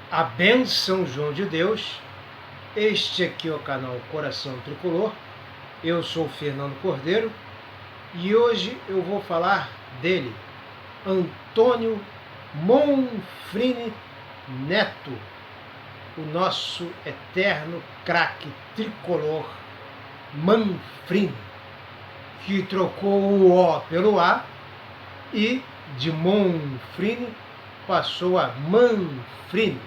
A bênção João de Deus, este aqui é o canal Coração Tricolor, eu sou Fernando Cordeiro e hoje eu vou falar dele, Antônio Monfrini Neto, o nosso eterno craque tricolor Manfrini, que trocou o O pelo A e de Monfrini passou a Manfrini.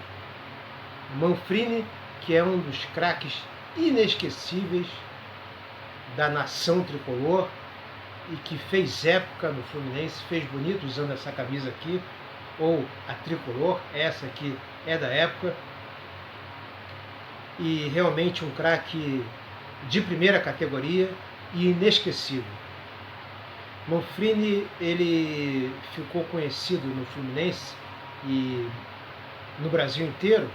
Manfrini, que é um dos craques inesquecíveis da nação tricolor e que fez época no Fluminense, fez bonito usando essa camisa aqui, ou a tricolor, essa aqui é da época, e realmente um craque de primeira categoria e inesquecível. Manfrini, ele ficou conhecido no Fluminense e no Brasil inteiro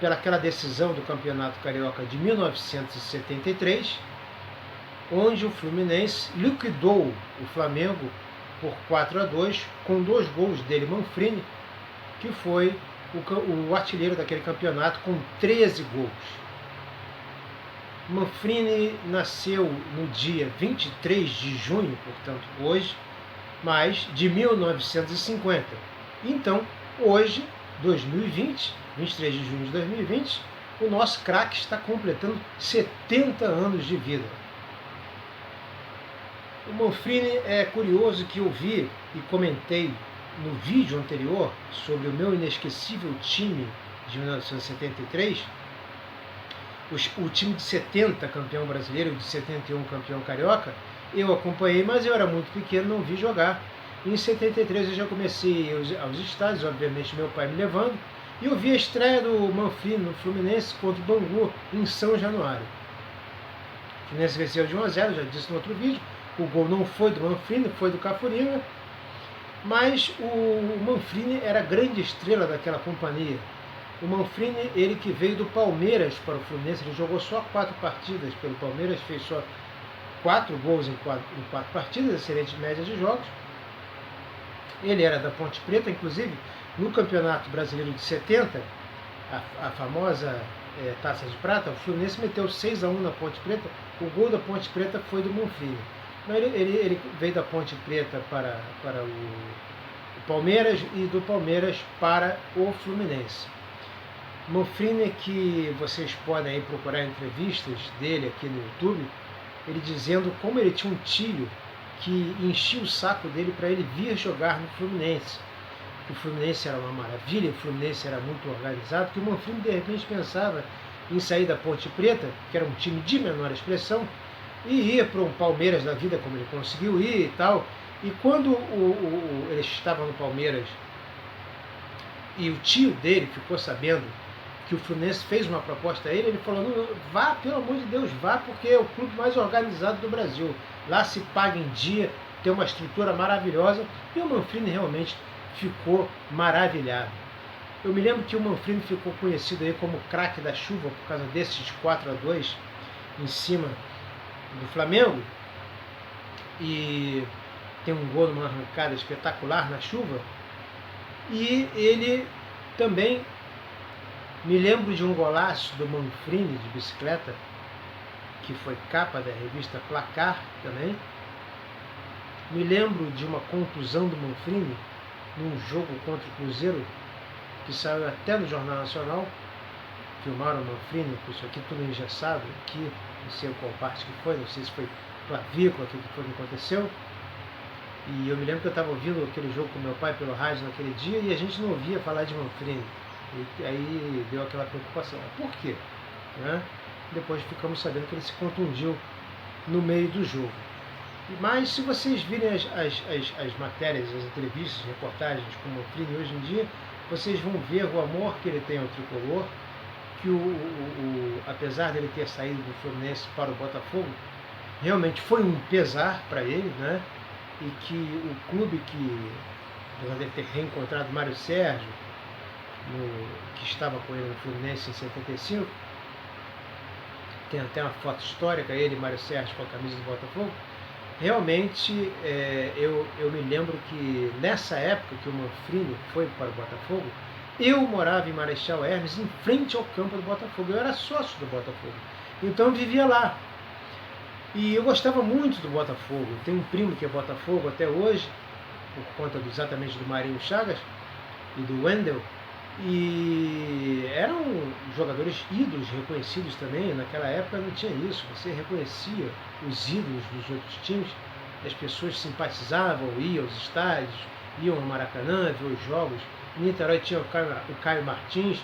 pelaquela decisão do Campeonato Carioca de 1973, onde o Fluminense liquidou o Flamengo por 4-2, com 2 gols dele, Manfrini, que foi o artilheiro daquele campeonato com 13 gols. Manfrini nasceu no dia 23 de junho, portanto hoje, mas de 1950. Então, hoje, 2020, 23 de junho de 2020, o nosso craque está completando 70 anos de vida. O Manfrini, é curioso que eu vi e comentei no vídeo anterior sobre o meu inesquecível time de 1973, o time de 70 campeão brasileiro, de 71 campeão carioca. Eu acompanhei, mas eu era muito pequeno, não vi jogar. Em 73 eu já comecei aos estádios, obviamente meu pai me levando, e eu vi a estreia do Manfrini no Fluminense contra o Bangu em São Januário. O Fluminense venceu de 1-0, já disse no outro vídeo. O gol não foi do Manfrini, foi do Cafuriga, mas o Manfrini era a grande estrela daquela companhia. O Manfrini, ele que veio do Palmeiras para o Fluminense, ele jogou só 4 partidas pelo Palmeiras, fez só 4 gols em 4 partidas, excelente média de jogos. Ele era da Ponte Preta, inclusive, no Campeonato Brasileiro de 70, a famosa Taça de Prata, o Fluminense meteu 6-1 na Ponte Preta, o gol da Ponte Preta foi do Manfrini. Ele veio da Ponte Preta para o Palmeiras e do Palmeiras para o Fluminense. Manfrini, que vocês podem aí procurar entrevistas dele aqui no YouTube, ele dizendo como ele tinha um tio que enchia o saco dele para ele vir jogar no Fluminense. Que o Fluminense era uma maravilha, o Fluminense era muito organizado, que o Manfrini de repente pensava em sair da Ponte Preta, que era um time de menor expressão, e ir para um Palmeiras da vida, como ele conseguiu ir e tal. E quando ele estava no Palmeiras e o tio dele ficou sabendo que o Fluminense fez uma proposta a ele, ele falou, não, vá, pelo amor de Deus, vá, porque é o clube mais organizado do Brasil. Lá se paga em dia, tem uma estrutura maravilhosa, e o Manfrini realmente ficou maravilhado. Eu me lembro que o Manfrini ficou conhecido aí como craque da chuva por causa desses 4-2 em cima do Flamengo, e tem um gol numa arrancada espetacular na chuva. E ele também, me lembro de um golaço do Manfrini de bicicleta, que foi capa da revista Placar também. Me lembro de uma contusão do Manfrini num jogo contra o Cruzeiro, que saiu até no Jornal Nacional. Filmaram o Manfrini com isso aqui tudo engessado, aqui, não sei qual parte que foi, não sei se foi clavícula, o que foi que aconteceu. E eu me lembro que eu estava ouvindo aquele jogo com meu pai pelo rádio naquele dia e a gente não ouvia falar de Manfrini. E aí deu aquela preocupação. Por quê? Né? Depois ficamos sabendo que ele se contundiu no meio do jogo. Mas se vocês virem as matérias, as entrevistas, as reportagens com o Manfrini hoje em dia, vocês vão ver o amor que ele tem ao tricolor, que apesar dele ter saído do Fluminense para o Botafogo, realmente foi um pesar para ele, né? E que o clube que, apesar de ter reencontrado Mário Sérgio, que estava com ele no Fluminense em 75, tem até uma foto histórica, ele e Mário Sérgio com a camisa do Botafogo. Realmente, eu me lembro que nessa época que o Manfrini foi para o Botafogo, Eu morava em Marechal Hermes, em frente ao campo do Botafogo. Eu era sócio do Botafogo. Então eu vivia lá. E eu gostava muito do Botafogo. Tenho um primo que é Botafogo até hoje, por conta exatamente do Marinho Chagas e do Wendel. E eram jogadores ídolos, reconhecidos também. Naquela época não tinha isso. Você reconhecia os ídolos dos outros times. As pessoas simpatizavam, iam aos estádios, iam ao Maracanã, ver os jogos. Em Niterói tinha o Caio Martins.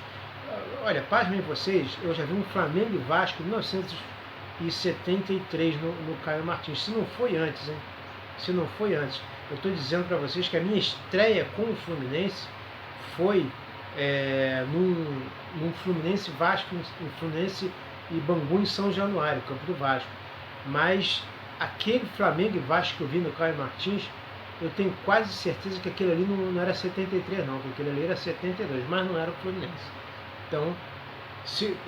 Olha, pasmem vocês, eu já vi um Flamengo e Vasco em 1973 no Caio Martins. Se não foi antes, hein? Se não foi antes. Eu estou dizendo para vocês que a minha estreia com o Fluminense foi num Fluminense Vasco, um Fluminense e Bangu em São Januário, Campo do Vasco. Mas aquele Flamengo e Vasco que eu vi no Caio Martins, eu tenho quase certeza que aquele ali não era 73 não, que aquele ali era 72, mas não era o Fluminense. Então,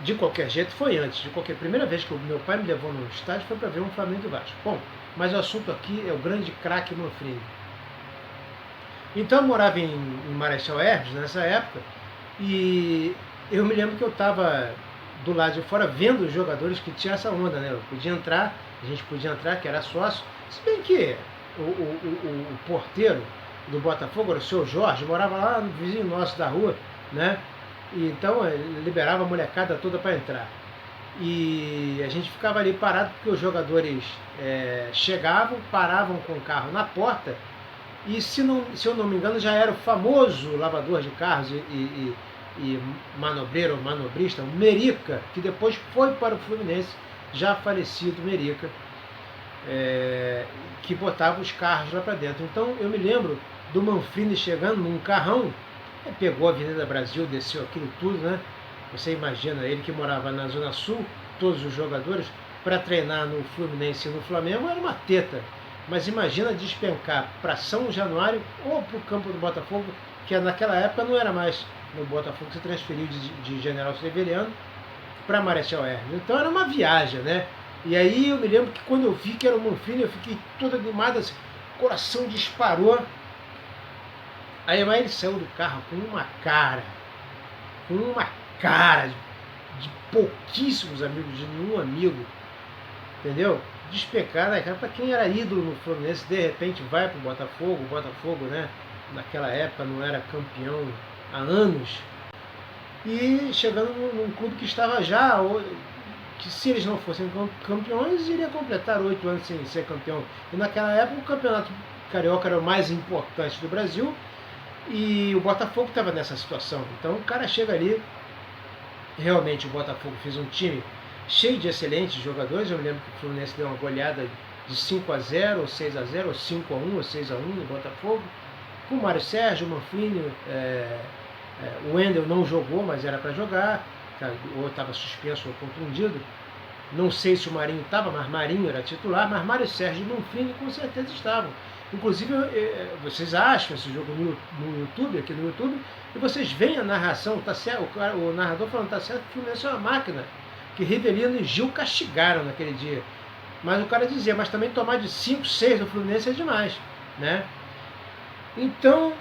de qualquer jeito, foi antes. Primeira vez que o meu pai me levou no estádio foi para ver um Flamengo e Vasco. Bom, mas o assunto aqui é o grande craque Manfrini. Então eu morava em Marechal Hermes nessa época e eu me lembro que eu estava do lado de fora vendo os jogadores que tinha essa onda, né? Eu podia entrar, a gente podia entrar, que era sócio, se bem que o porteiro do Botafogo era o seu Jorge, morava lá no vizinho nosso da rua, né? E então ele liberava a molecada toda para entrar. E a gente ficava ali parado porque os jogadores chegavam, paravam com o carro na porta e se eu não me engano já era o famoso lavador de carros e manobreiro ou manobrista, o Merica, que depois foi para o Fluminense, já falecido Merica, que botava os carros lá para dentro. Então eu me lembro do Manfrini chegando num carrão, pegou a Avenida Brasil, desceu aquilo tudo, né? Você imagina, ele que morava na Zona Sul, todos os jogadores, para treinar no Fluminense e no Flamengo era uma teta. Mas imagina despencar para São Januário ou para o campo do Botafogo, que naquela época não era mais no Botafogo, se transferiu de General Severiano para Marechal Hermes. Então era uma viagem, né? E aí eu me lembro que quando eu vi que era o Manfrini, eu fiquei todo animado, assim, o coração disparou. Aí ele saiu do carro com uma cara de pouquíssimos amigos, de nenhum amigo, entendeu? Despecar, né? Para quem era ídolo no Fluminense, de repente vai para o Botafogo, né? Naquela época não era campeão há anos, e chegando num clube que estava já, que se eles não fossem campeões, iria completar 8 anos sem ser campeão. E naquela época o Campeonato Carioca era o mais importante do Brasil, e o Botafogo estava nessa situação. Então o cara chega ali, realmente o Botafogo fez um time cheio de excelentes jogadores. Eu me lembro que o Fluminense deu uma goleada de 5-0, ou 6-0, ou 5-1, ou 6-1 no Botafogo, com o Mário Sérgio, o Manfrini, o Wendel não jogou, mas era para jogar, ou estava suspenso ou contundido. Não sei se o Marinho estava, mas Marinho era titular, mas Mário Sérgio e Manfrini com certeza estavam. Inclusive, vocês acham esse jogo no YouTube, aqui no YouTube, e vocês veem a narração, tá certo, o narrador falando, tá certo, que o Fluminense é uma máquina, que Rivelino e Gil castigaram naquele dia. Mas o cara dizia, mas também tomar de 5, 6 do Fluminense é demais, né? Então,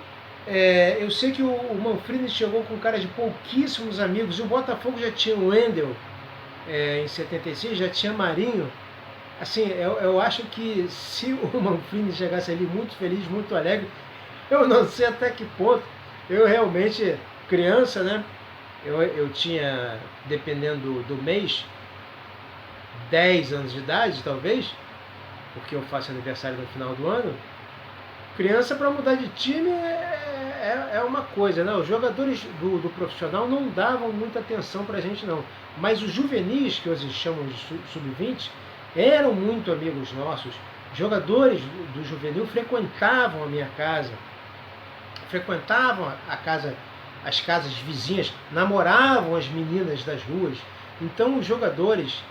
eu sei que o Manfrini chegou com um cara de pouquíssimos amigos, e o Botafogo já tinha o Wendel em 76, já tinha Marinho. Assim, eu acho que se o Manfrini chegasse ali muito feliz, muito alegre, eu não sei até que ponto, eu realmente, criança, né? Eu tinha, dependendo do mês, 10 anos de idade, talvez, porque eu faço aniversário no final do ano. Criança, para mudar de time é uma coisa, né? Os jogadores do profissional não davam muita atenção para a gente, não. Mas os juvenis, que hoje chamam de sub-20, eram muito amigos nossos. Jogadores do juvenil frequentavam a minha casa, frequentavam as casas vizinhas, namoravam as meninas das ruas. Então os jogadores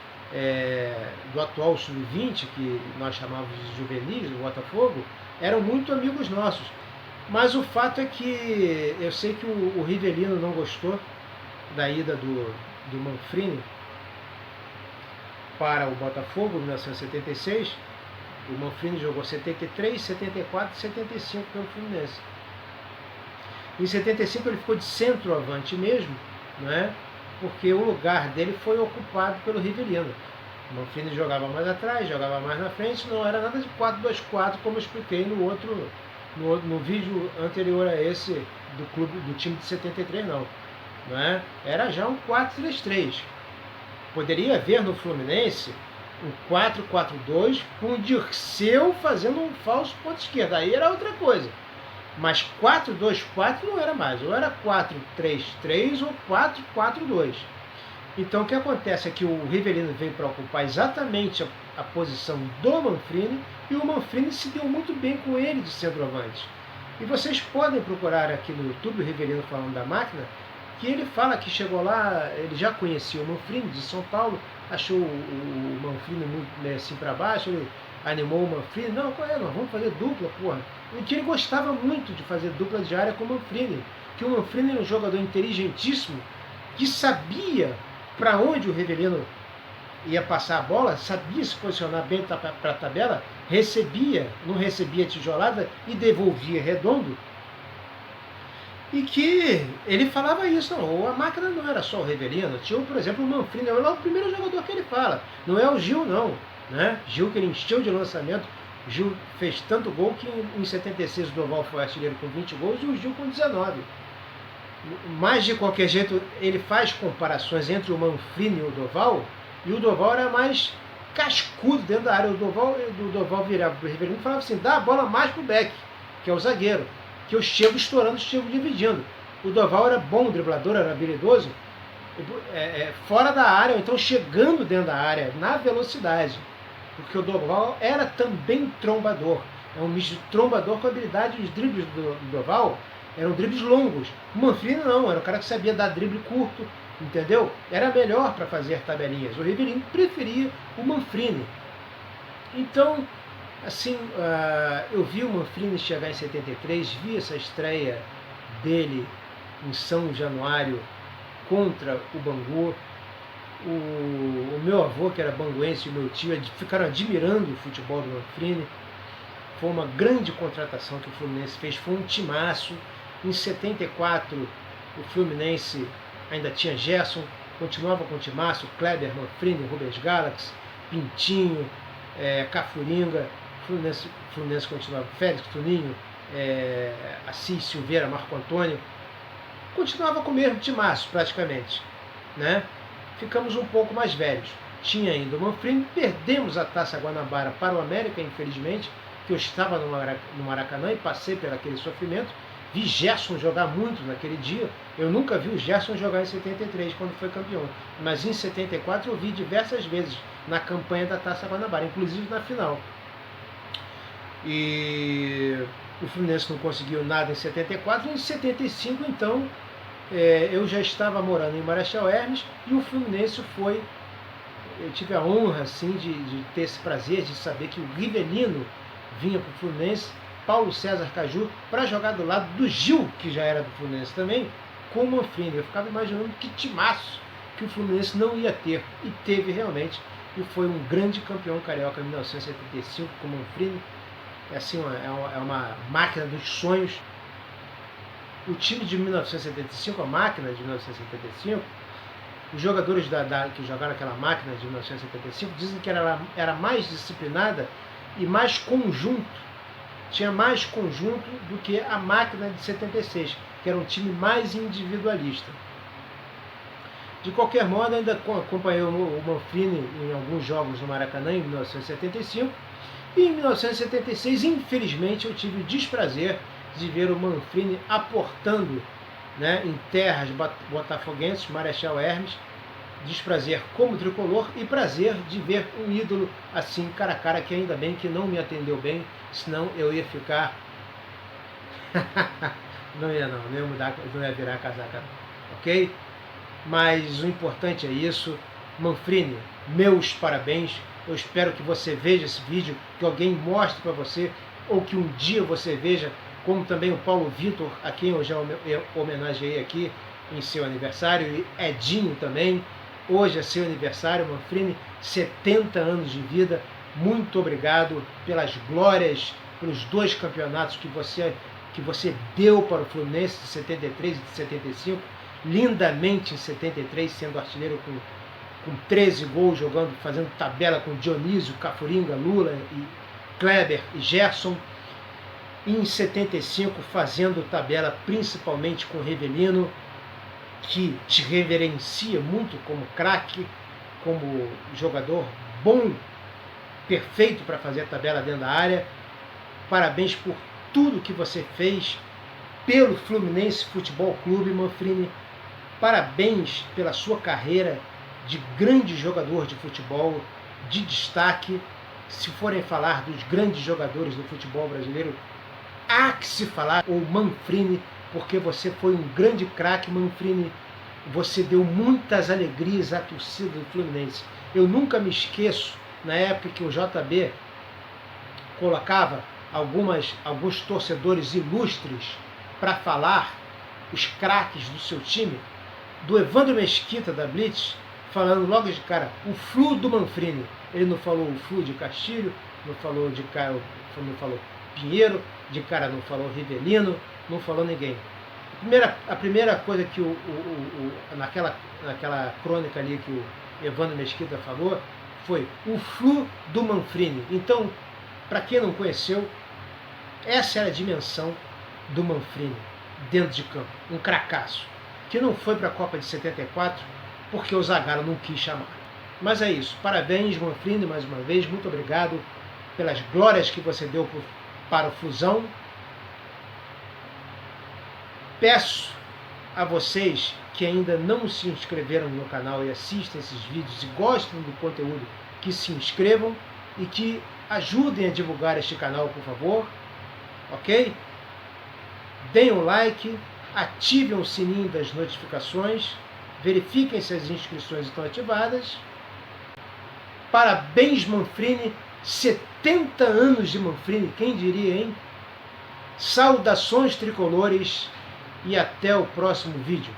do atual sub-20, que nós chamávamos de juvenis do Botafogo, eram muito amigos nossos. Mas o fato é que eu sei que o Rivelino não gostou da ida do Manfrini para o Botafogo em 1976. O Manfrini jogou 73, 74 e 75 pelo Fluminense. Em 75 ele ficou de centroavante mesmo, né? Porque o lugar dele foi ocupado pelo Rivellino. O Manfrini jogava mais atrás, jogava mais na frente, não era nada de 4-2-4, como eu expliquei no vídeo anterior a esse do time de 73, não. Era já um 4-3-3. Poderia haver no Fluminense um 4-4-2 com o Dirceu fazendo um falso ponto esquerdo. Aí era outra coisa. Mas 4-2-4 não era mais. Ou era 4-3-3 ou 4-4-2. Então o que acontece é que o Rivellino veio para ocupar exatamente a posição do Manfrini, e o Manfrini se deu muito bem com ele de centroavante. E vocês podem procurar aqui no YouTube o Rivellino falando da máquina, que ele fala que chegou lá, ele já conhecia o Manfrini de São Paulo, achou o Manfrini muito assim para baixo, ele animou o Manfrini, não, nós vamos fazer dupla, porra. E que ele gostava muito de fazer dupla de área com o Manfrini, que o Manfrini era um jogador inteligentíssimo, que sabia para onde o Rivellino ia passar a bola, sabia se posicionar bem para a tabela, não recebia tijolada e devolvia redondo. E que ele falava isso, não, a máquina não era só o Rivellino, tinha, por exemplo, o Manfrini, é o primeiro jogador que ele fala, não é o Gil, não. Gil, que ele encheu de lançamento, Gil fez tanto gol que em 76 o Doval foi artilheiro com 20 gols e o Gil com 19. Mas de qualquer jeito ele faz comparações entre o Manfrini e o Doval, e o Doval era mais cascudo dentro da área. O Doval virava para o Rivellino e falava assim, dá a bola mais para o Beck, que é o zagueiro, que eu chego estourando, chego dividindo. O Doval era bom driblador, era habilidoso, fora da área, ou então chegando dentro da área, na velocidade. Porque o Doval era também trombador. É um misto de trombador com habilidade. Os dribles do Doval eram dribles longos. O Manfrini não, era o cara que sabia dar drible curto, entendeu? Era melhor para fazer tabelinhas. O Rivellino preferia o Manfrini. Então, assim, eu vi o Manfrini chegar em 73, vi essa estreia dele em São Januário contra o Bangu. O meu avô, que era banguense, e o meu tio ficaram admirando o futebol do Manfrini. Foi uma grande contratação que o Fluminense fez, foi um timaço. Em 74, o Fluminense ainda tinha Gerson, continuava com o timaço, Kleber, Manfrini, Rubens Galax, Pintinho, Cafuringa, Fluminense continuava, Félix, Tuninho, Assis, Silveira, Marco Antônio, continuava com o mesmo timaço praticamente, Ficamos um pouco mais velhos. Tinha ainda o Manfrini, perdemos a Taça Guanabara para o América, infelizmente, que eu estava no Maracanã e passei por aquele sofrimento. Vi Gerson jogar muito naquele dia. Eu nunca vi o Gerson jogar em 73, quando foi campeão. Mas em 74 eu vi diversas vezes na campanha da Taça Guanabara, inclusive na final. E o Fluminense não conseguiu nada em 74. Em 75, então, eu já estava morando em Marechal Hermes e o Fluminense foi... Eu tive a honra assim, de ter esse prazer de saber que o Rivellino vinha para o Fluminense, Paulo César Caju, para jogar do lado do Gil, que já era do Fluminense também, com o Manfrini. Eu ficava imaginando que timaço que o Fluminense não ia ter, e teve realmente, e foi um grande campeão carioca em 1975 com o Manfrini. Assim, é uma máquina dos sonhos. O time de 1975, a máquina de 1975, os jogadores que jogaram aquela máquina de 1975 dizem que era mais disciplinada e mais conjunto, tinha mais conjunto do que a máquina de 76, que era um time mais individualista. De qualquer modo, ainda acompanhei o Manfrini em alguns jogos no Maracanã em 1975, e em 1976, infelizmente, eu tive o desprazer de ver o Manfrini aportando em terras botafoguenses, Marechal Hermes. Desprazer como tricolor e prazer de ver um ídolo assim, cara a cara, que ainda bem que não me atendeu bem, senão eu ia ficar... não ia mudar, não ia virar a casaca, ok? Mas o importante é isso. Manfrini, meus parabéns. Eu espero que você veja esse vídeo, que alguém mostre para você, ou que um dia você veja, como também o Paulo Vitor, a quem eu já homenageei aqui em seu aniversário, e Edinho também. Hoje é seu aniversário, Manfrini, 70 anos de vida. Muito obrigado pelas glórias, pelos 2 campeonatos que você que você deu para o Fluminense de 73 e de 75, lindamente em 73, sendo artilheiro com 13 gols, jogando, fazendo tabela com Dionísio, Cafuringa, Lula, e Kleber e Gerson. E em 75, fazendo tabela principalmente com Rivelino, que te reverencia muito como craque, como jogador bom, perfeito para fazer a tabela dentro da área. Parabéns por tudo que você fez pelo Fluminense Futebol Clube, Manfrini. Parabéns pela sua carreira de grande jogador de futebol, de destaque. Se forem falar dos grandes jogadores do futebol brasileiro, há que se falar o Manfrini, porque você foi um grande craque, Manfrini. Você deu muitas alegrias à torcida do Fluminense. Eu nunca me esqueço, na época que o JB colocava alguns torcedores ilustres para falar os craques do seu time, do Evandro Mesquita da Blitz, falando logo de cara, o Flu do Manfrini. Ele não falou o Flu de Castilho, não falou de cara, não falou Pinheiro, de cara não falou Rivelino, não falou ninguém. A primeira coisa que naquela crônica ali que o Evandro Mesquita falou foi o Flu do Manfrini. Então, para quem não conheceu, essa era a dimensão do Manfrini dentro de campo, um cracaço, que não foi para a Copa de 74 porque o Zagallo não quis chamar. Mas é isso, parabéns Manfrini mais uma vez, muito obrigado pelas glórias que você deu para o Flusão. Peço a vocês que ainda não se inscreveram no canal e assistem esses vídeos e gostam do conteúdo, que se inscrevam e que ajudem a divulgar este canal, por favor, ok? Deem um like, ativem o sininho das notificações, verifiquem se as inscrições estão ativadas. Parabéns, Manfrini, 70 anos de Manfrini, quem diria, hein? Saudações tricolores e até o próximo vídeo.